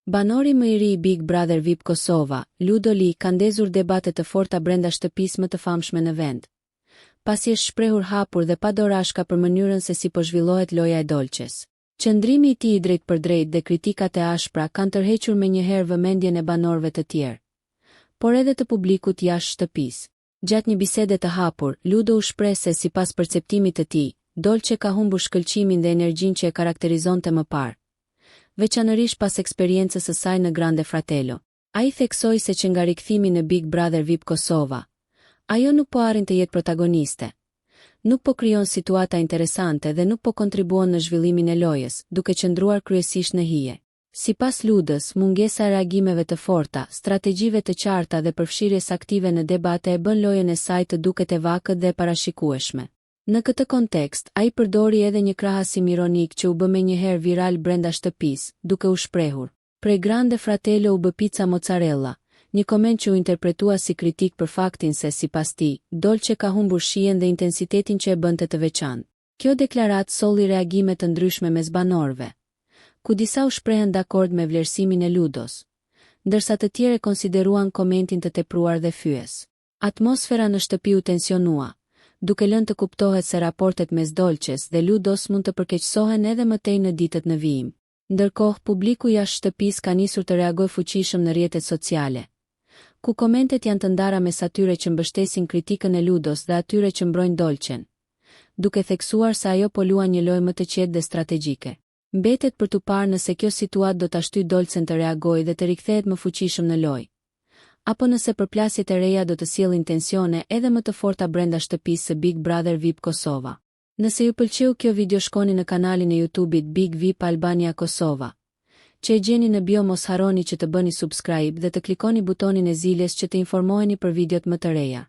Banori më i ri i Big Brother VIP Kosova, Ludo Lee, ka ndezur debate të forta brenda shtëpisë më të famshme në vend. Pasi është shprehur hapur dhe pa dorashka për mënyrën se si po zhvillohet loja e Dolçes. Qëndrimi i tij i drejt për drejt dhe kritikat e ashpra kanë tërhequr menjëherë vëmendjen e banorëve të tjerë, por edhe të publikut jashtë shtëpisë. Gjatë një bisede të hapur, Ludo u shpreh se sipas perceptimit të tij, Dolçe ka humbur shkëlqimin dhe energjinë që e karakterizonte më parë, veçanërisht pas eksperiencës së saj në Grande Fratello. Ai theksoi se që nga rikthimi në Big Brother VIP Kosova, ajo nuk po arrin të jetë protagoniste. Nuk po krijon situata interesante dhe nuk po kontribuon në zhvillimin e lojës, duke qëndruar kryesisht në hije. Sipas Ludës, mungesa e reagimeve të forta, strategjive të qarta dhe përfshirjes aktive në debate e bën lojën e saj të duket e vakët dhe e parashikueshme. Në këtë kontekst, ai përdori edhe një krahasim ironik që u bë menjëherë viral brenda shtëpisë, duke u shprehur: "Prej Grande Fratello u bë pica mozzarella", një koment që u interpretua si kritik për faktin se sipas tij, Dolçe ka humbur shijen dhe intensitetin që e bënte të veçantë. Kjo deklaratë solli reagime të ndryshme mes banorëve, ku disa u shprehen dakord me vlerësimin e Ludos, ndërsa të tjerë konsideruan komentin të tepruar dhe fyes. Atmosfera në shtëpi u tensionua, duke lënë të kuptohet se raportet mes Dolçes dhe Ludos mund të përkeqësohen edhe më tej në ditët në vijim. Ndërkohë, publiku jashtë shtëpisë ka nisur të reagojë fuqishëm në rrjetet sociale, ku komentet janë të ndara mes atyre që mbështesin kritikën e Ludos dhe atyre që mbrojnë Dolçen, duke theksuar se ajo po luan një lojë më të qetë dhe strategjike. Mbetet për tu parë nëse kjo situatë do ta shtyjë Dolçen të reagojë dhe të rikthehet më fuqishëm në lojë, apo nëse përplasjet e reja do të sjellin tensione edhe më të forta brenda shtëpisë së Big Brother VIP Kosova. Nëse ju pëlqeu kjo video, shkoni në kanalin e YouTube-it Big VIP Albania Kosova, që e gjeni në bio. Mos harroni që të bëni subscribe dhe të klikoni butonin e ziljes që të informoheni për videot më të reja.